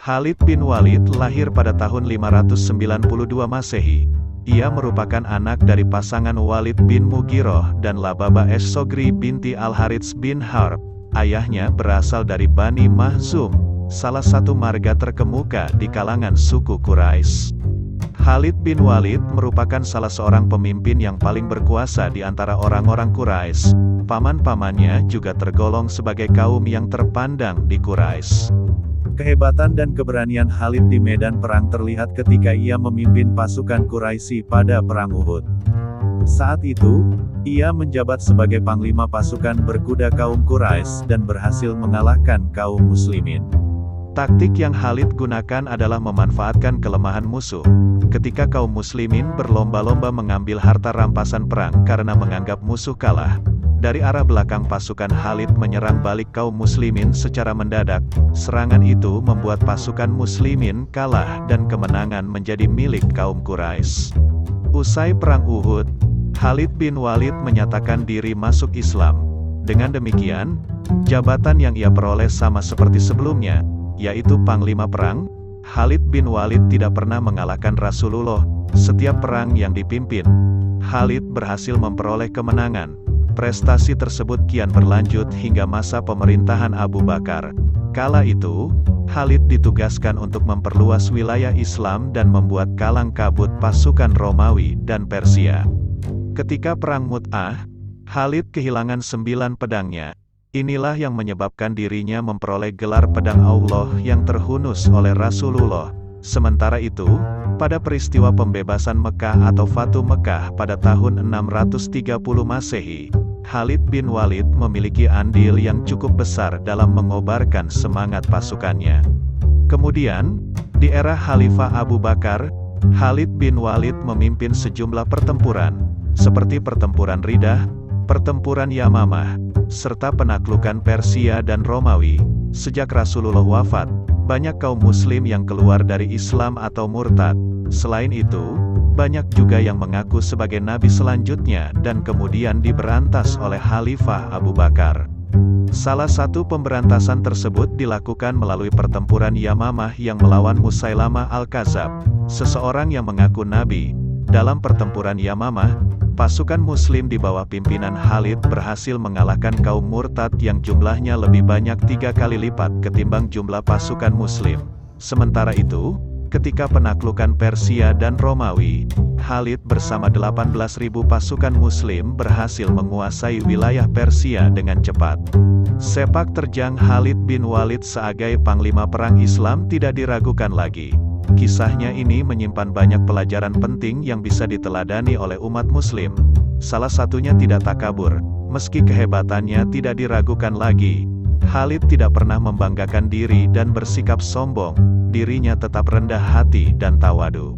Khalid bin Walid lahir pada tahun 592 Masehi. Ia merupakan anak dari pasangan Walid bin Mughirah dan Lababa es-Sogri binti Al-Harits bin Harb. Ayahnya berasal dari Bani Mahzum, salah satu marga terkemuka di kalangan suku Quraisy. Khalid bin Walid merupakan salah seorang pemimpin yang paling berkuasa di antara orang-orang Quraisy. Paman-pamannya juga tergolong sebagai kaum yang terpandang di Quraisy. Kehebatan dan keberanian Khalid di medan perang terlihat ketika ia memimpin pasukan Quraisy pada Perang Uhud. Saat itu, ia menjabat sebagai panglima pasukan berkuda kaum Quraisy dan berhasil mengalahkan kaum muslimin. Taktik yang Khalid gunakan adalah memanfaatkan kelemahan musuh. Ketika kaum muslimin berlomba-lomba mengambil harta rampasan perang karena menganggap musuh kalah, dari arah belakang pasukan Khalid menyerang balik kaum muslimin secara mendadak. Serangan itu membuat pasukan muslimin kalah dan kemenangan menjadi milik kaum Quraisy. Usai Perang Uhud, Khalid bin Walid menyatakan diri masuk Islam. Dengan demikian, jabatan yang ia peroleh sama seperti sebelumnya, yaitu Panglima Perang. Khalid bin Walid tidak pernah mengalahkan Rasulullah. Setiap perang yang dipimpin, Khalid berhasil memperoleh kemenangan. Prestasi tersebut kian berlanjut hingga masa pemerintahan Abu Bakar. Kala itu, Khalid ditugaskan untuk memperluas wilayah Islam dan membuat kalang kabut pasukan Romawi dan Persia. Ketika Perang Mu'tah, Khalid kehilangan 9 pedangnya. Inilah yang menyebabkan dirinya memperoleh gelar pedang Allah yang terhunus oleh Rasulullah. Sementara itu, pada peristiwa pembebasan Mekah atau Fatu Mekah pada tahun 630 Masehi, Khalid bin Walid memiliki andil yang cukup besar dalam mengobarkan semangat pasukannya. Kemudian, di era Khalifah Abu Bakar, Khalid bin Walid memimpin sejumlah pertempuran, seperti pertempuran Riddah, pertempuran Yamamah, serta penaklukan Persia dan Romawi. Sejak Rasulullah wafat, banyak kaum muslim yang keluar dari Islam atau murtad. Selain itu, banyak juga yang mengaku sebagai nabi selanjutnya dan kemudian diberantas oleh Khalifah Abu Bakar. Salah satu pemberantasan tersebut dilakukan melalui pertempuran Yamamah yang melawan Musailamah Al-Kadzab, seseorang yang mengaku nabi. Dalam pertempuran Yamamah, pasukan muslim di bawah pimpinan Khalid berhasil mengalahkan kaum murtad yang jumlahnya lebih banyak 3 kali lipat ketimbang jumlah pasukan muslim. Sementara itu, ketika penaklukan Persia dan Romawi, Khalid bersama 18.000 pasukan muslim berhasil menguasai wilayah Persia dengan cepat. Sepak terjang Khalid bin Walid sebagai panglima perang Islam tidak diragukan lagi. Kisahnya ini menyimpan banyak pelajaran penting yang bisa diteladani oleh umat muslim. Salah satunya tidak takabur. Meski kehebatannya tidak diragukan lagi, Khalid tidak pernah membanggakan diri dan bersikap sombong. Dirinya tetap rendah hati dan tawadu.